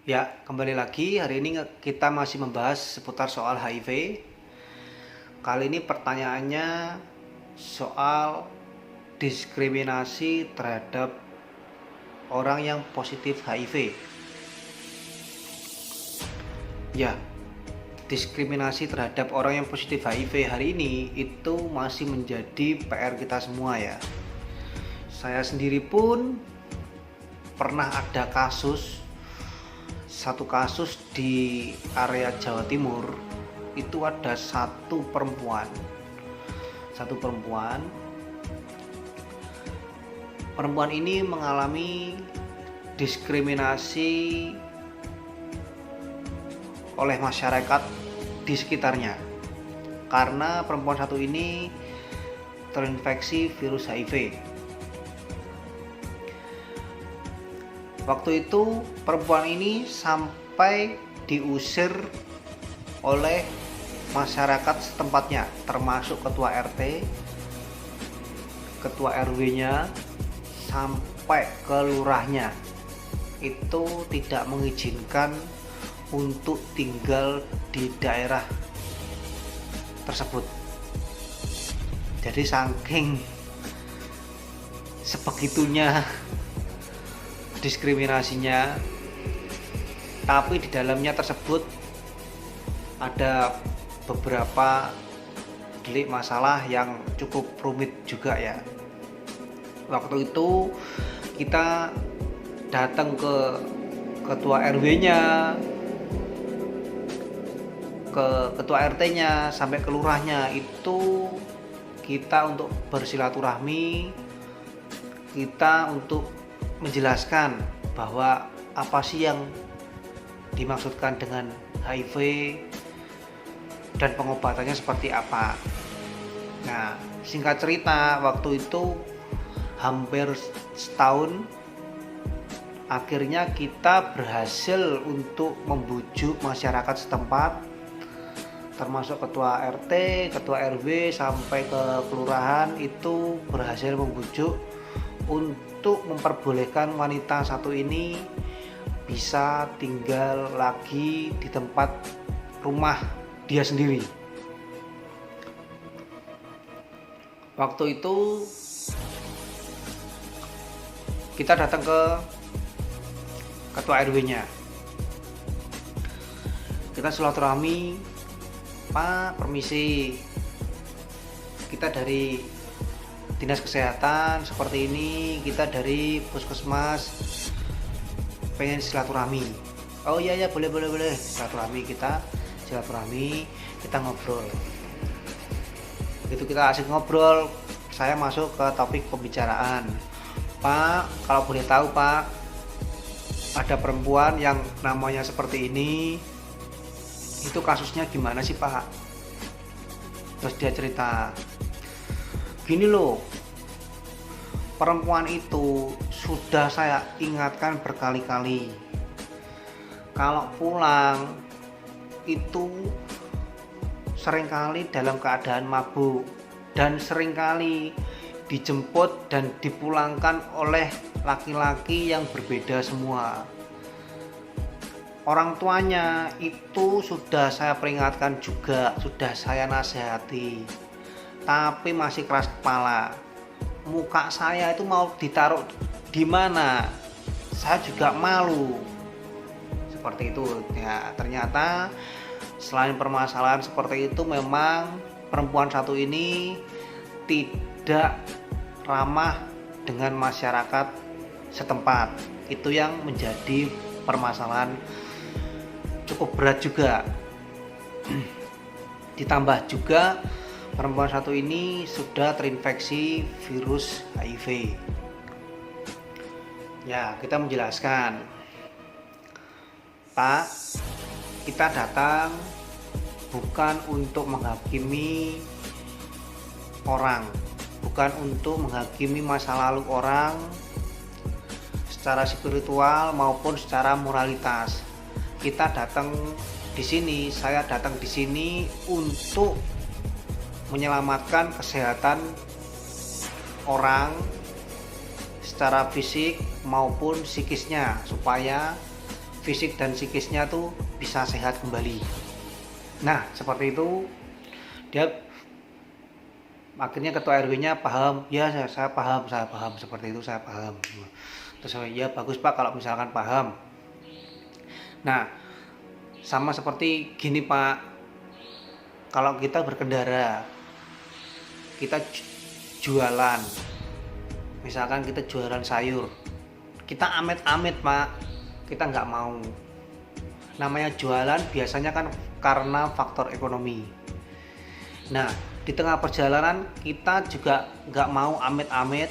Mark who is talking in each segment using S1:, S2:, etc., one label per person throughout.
S1: Ya, kembali lagi. Hari ini kita masih membahas seputar soal HIV. Kali ini pertanyaannya soal diskriminasi terhadap orang yang positif HIV. Ya, diskriminasi terhadap orang yang positif HIV hari ini itu masih menjadi PR kita semua ya. Saya sendiri pun pernah ada satu kasus di area Jawa Timur. Itu ada satu perempuan ini mengalami diskriminasi oleh masyarakat di sekitarnya karena perempuan satu ini terinfeksi virus HIV. Waktu itu perempuan ini sampai diusir oleh masyarakat setempatnya, termasuk ketua RT, ketua RW-nya, sampai ke lurahnya. Itu tidak mengizinkan untuk tinggal di daerah tersebut. Jadi saking sebegitunya diskriminasinya, tapi di dalamnya tersebut ada beberapa delik masalah yang cukup rumit juga ya. Waktu itu kita datang ke ketua RW-nya, ke ketua RT-nya, sampai ke lurahnya. Itu kita untuk bersilaturahmi, kita untuk menjelaskan bahwa apa sih yang dimaksudkan dengan HIV dan pengobatannya seperti apa. Nah, singkat cerita, waktu itu hampir setahun, akhirnya kita berhasil untuk membujuk masyarakat setempat, termasuk ketua RT, ketua RW, sampai ke kelurahan. Itu berhasil membujuk untuk memperbolehkan wanita satu ini bisa tinggal lagi di tempat rumah dia sendiri. Waktu itu kita datang ke ketua RW-nya, kita silaturahmi, Pak, permisi, kita dari Dinas Kesehatan seperti ini, kita dari Puskesmas pengen silaturahmi. Oh iya boleh silaturahmi, kita ngobrol. Begitu kita asik ngobrol, saya masuk ke topik pembicaraan. Pak, kalau boleh tahu Pak, ada perempuan yang namanya seperti ini, itu kasusnya gimana sih Pak? Terus dia cerita, gini loh, perempuan itu sudah saya ingatkan berkali-kali, kalau pulang itu seringkali dalam keadaan mabuk dan seringkali dijemput dan dipulangkan oleh laki-laki yang berbeda semua. Orang tuanya itu sudah saya peringatkan juga, sudah saya nasihati, tapi masih keras kepala. Muka saya itu mau ditaruh di mana, saya juga malu. Seperti itu ya. Ternyata selain permasalahan seperti itu, memang perempuan satu ini tidak ramah dengan masyarakat setempat. Itu yang menjadi permasalahan cukup berat juga. Ditambah juga perempuan satu ini sudah terinfeksi virus HIV. Ya, kita menjelaskan, Pak, kita datang bukan untuk menghakimi orang, bukan untuk menghakimi masa lalu orang secara spiritual maupun secara moralitas. Kita datang di sini, saya datang di sini untuk menyelamatkan kesehatan orang secara fisik maupun psikisnya, supaya fisik dan psikisnya tuh bisa sehat kembali. Nah seperti itu, dia akhirnya ketua RW-nya paham, ya saya paham seperti itu, saya paham. Terus ya bagus Pak kalau misalkan paham. Nah sama seperti gini Pak, kalau kita berkendara, kita jualan, misalkan kita jualan sayur, kita amit-amit Pak, kita nggak mau. Namanya jualan biasanya kan karena faktor ekonomi. Nah di tengah perjalanan kita juga nggak mau amit-amit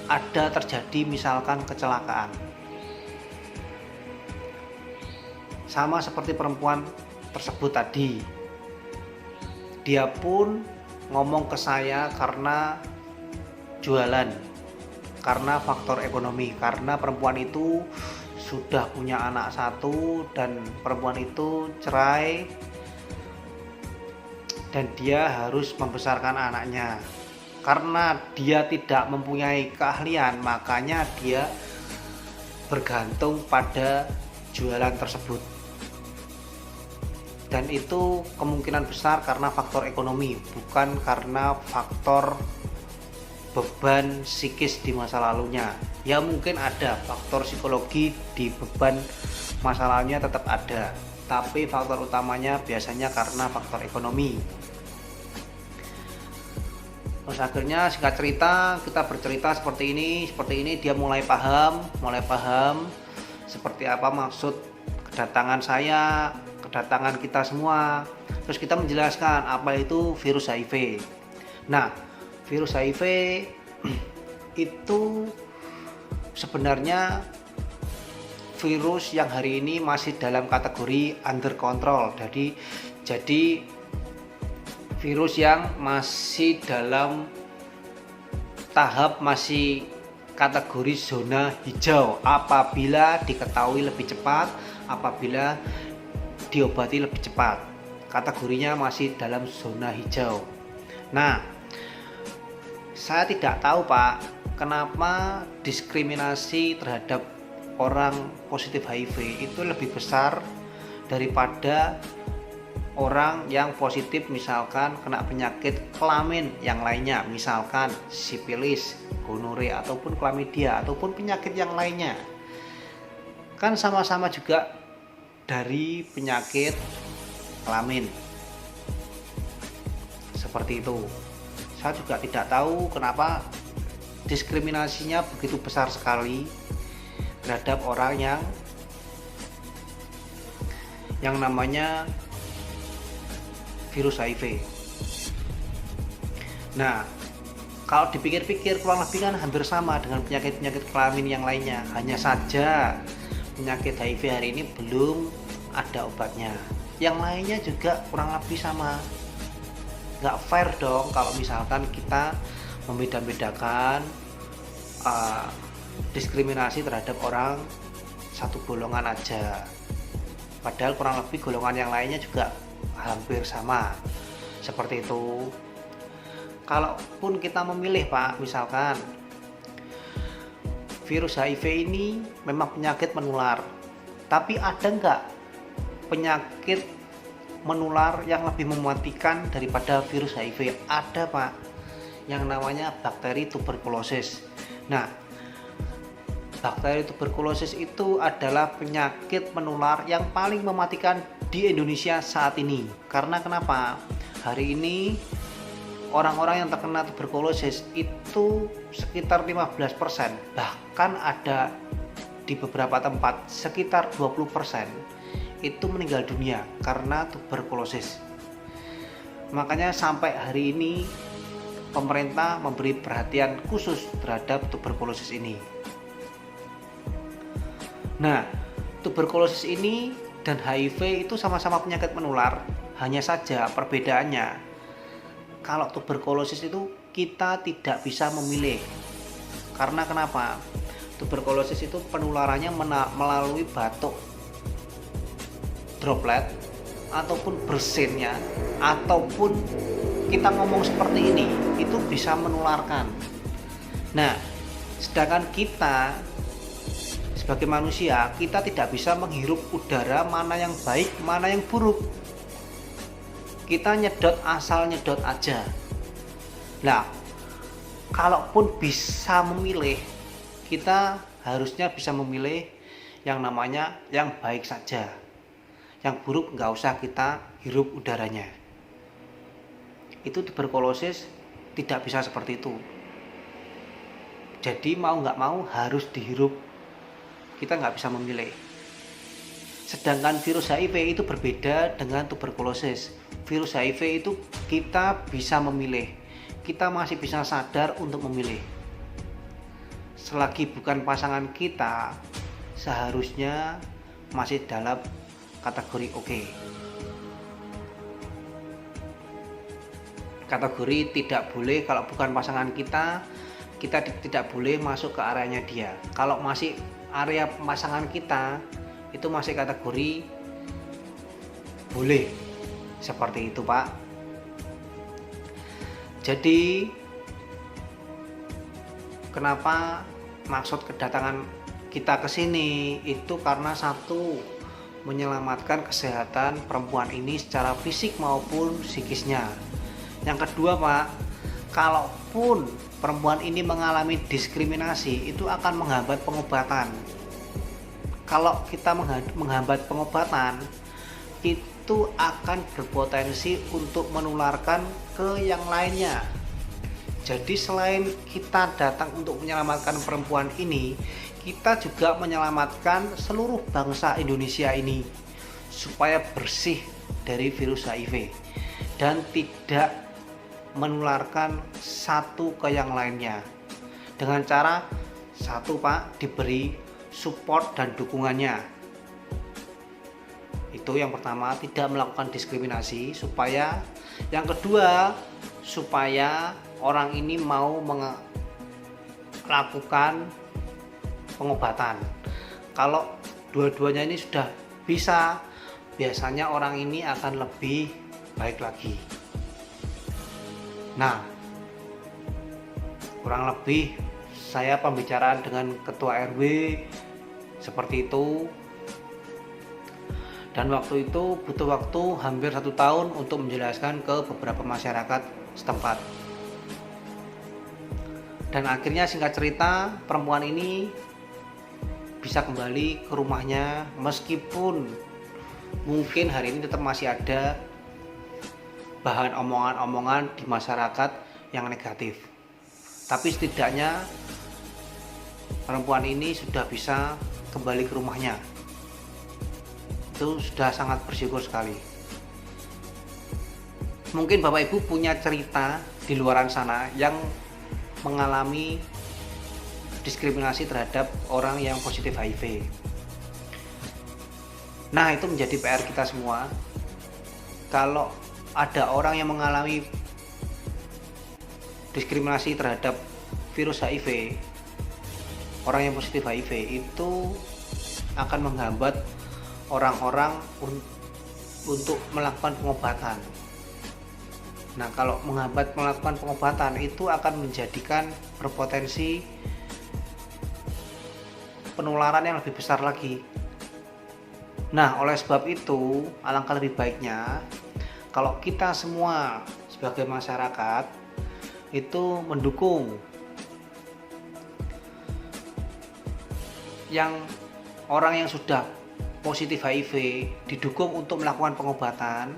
S1: ada terjadi misalkan kecelakaan. Sama seperti perempuan tersebut tadi, dia pun ngomong ke saya karena jualan, karena faktor ekonomi, karena perempuan itu sudah punya anak satu dan perempuan itu cerai dan dia harus membesarkan anaknya. Karena dia tidak mempunyai keahlian, makanya dia bergantung pada jualan tersebut. Dan itu kemungkinan besar karena faktor ekonomi, bukan karena faktor beban psikis di masa lalunya. Ya mungkin ada faktor psikologi di beban masa lalunya, tetap ada, tapi faktor utamanya biasanya karena faktor ekonomi. Terus akhirnya singkat cerita, kita bercerita seperti ini, dia mulai paham seperti apa maksud kedatangan saya, kedatangan kita semua. Terus kita menjelaskan apa itu virus HIV. Nah virus HIV itu sebenarnya virus yang hari ini masih dalam kategori under control. Jadi virus yang masih dalam tahap masih kategori zona hijau apabila diketahui lebih cepat, apabila diobati lebih cepat. Kategorinya masih dalam zona hijau. Nah saya tidak tahu Pak, kenapa diskriminasi terhadap orang positif HIV itu lebih besar daripada orang yang positif misalkan kena penyakit kelamin yang lainnya, misalkan sifilis, gonorea, ataupun klamidia, ataupun penyakit yang lainnya. Kan sama-sama juga dari penyakit kelamin. Seperti itu. Saya juga tidak tahu kenapa diskriminasinya begitu besar sekali terhadap orang yang namanya virus HIV. Nah, kalau dipikir-pikir kurang lebih kan hampir sama dengan penyakit-penyakit kelamin yang lainnya. Hanya saja penyakit HIV hari ini belum ada obatnya. Yang lainnya juga kurang lebih sama. Nggak fair dong kalau misalkan kita membeda-bedakan diskriminasi terhadap orang satu golongan aja. Padahal kurang lebih golongan yang lainnya juga hampir sama seperti itu. Kalaupun kita memilih Pak, misalkan virus HIV ini memang penyakit menular, tapi ada nggak penyakit menular yang lebih mematikan daripada virus HIV? Ada Pak, yang namanya bakteri tuberkulosis. Nah bakteri tuberkulosis itu adalah penyakit menular yang paling mematikan di Indonesia saat ini. Karena kenapa? Hari ini orang-orang yang terkena tuberkulosis itu sekitar 15%, bahkan ada di beberapa tempat sekitar 20% itu meninggal dunia karena tuberkulosis. Makanya sampai hari ini pemerintah memberi perhatian khusus terhadap tuberkulosis ini. Nah, tuberkulosis ini dan HIV itu sama-sama penyakit menular, hanya saja perbedaannya kalau tuberkulosis itu kita tidak bisa memilih. Karena kenapa? Tuberkulosis itu penularannya melalui batuk droplet ataupun bersinnya, ataupun kita ngomong seperti ini, itu bisa menularkan. Nah sedangkan kita sebagai manusia kita tidak bisa menghirup udara mana yang baik, mana yang buruk. Kita nyedot asal nyedot aja. Nah, kalaupun bisa memilih, kita harusnya bisa memilih yang namanya yang baik saja. Yang buruk nggak usah kita hirup udaranya. Itu tuberkulosis tidak bisa seperti itu. Jadi mau nggak mau harus dihirup. Kita nggak bisa memilih. Sedangkan virus HIV itu berbeda dengan tuberkulosis. Virus HIV itu kita bisa memilih. Kita masih bisa sadar untuk memilih. Selagi bukan pasangan kita, seharusnya masih dalam kategori oke. Kategori tidak boleh, kalau bukan pasangan kita tidak boleh masuk ke areanya dia. Kalau masih area pasangan kita, itu masih kategori boleh. Seperti itu, Pak. Jadi kenapa maksud kedatangan kita ke sini itu karena satu, menyelamatkan kesehatan perempuan ini secara fisik maupun psikisnya. Yang kedua, Pak, kalaupun perempuan ini mengalami diskriminasi, itu akan menghambat pengobatan. Kalau kita menghambat pengobatan, itu akan berpotensi untuk menularkan ke yang lainnya. Jadi selain kita datang untuk menyelamatkan perempuan ini, kita juga menyelamatkan seluruh bangsa Indonesia ini supaya bersih dari virus HIV dan tidak menularkan satu ke yang lainnya. Dengan cara satu, Pak, diberi support dan dukungannya. Itu yang pertama, tidak melakukan diskriminasi, supaya yang kedua, supaya orang ini mau melakukan pengobatan. Kalau dua-duanya ini sudah bisa, biasanya orang ini akan lebih baik lagi. Nah, kurang lebih saya pembicaraan dengan ketua RW seperti itu. Dan waktu itu butuh waktu hampir 1 tahun untuk menjelaskan ke beberapa masyarakat setempat. Dan akhirnya singkat cerita, perempuan ini bisa kembali ke rumahnya, meskipun mungkin hari ini tetap masih ada bahan omongan-omongan di masyarakat yang negatif. Tapi setidaknya perempuan ini sudah bisa kembali ke rumahnya. Itu sudah sangat bersyukur sekali. Mungkin Bapak Ibu punya cerita di luaran sana yang mengalami diskriminasi terhadap orang yang positif HIV. Nah, itu menjadi PR kita semua. Kalau ada orang yang mengalami diskriminasi terhadap virus HIV, orang yang positif HIV, itu akan menghambat orang-orang untuk melakukan pengobatan. Nah, kalau menghambat melakukan pengobatan, itu akan menjadikan berpotensi penularan yang lebih besar lagi. Nah, oleh sebab itu, alangkah lebih baiknya kalau kita semua sebagai masyarakat itu mendukung yang orang yang sudah positif HIV, didukung untuk melakukan pengobatan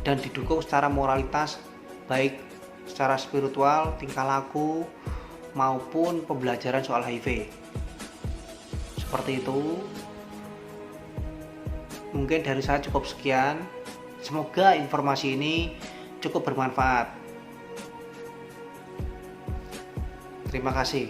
S1: dan didukung secara moralitas, baik secara spiritual, tingkah laku maupun pembelajaran soal HIV. Seperti itu. Mungkin dari saya cukup sekian. Semoga informasi ini cukup bermanfaat. Terima kasih.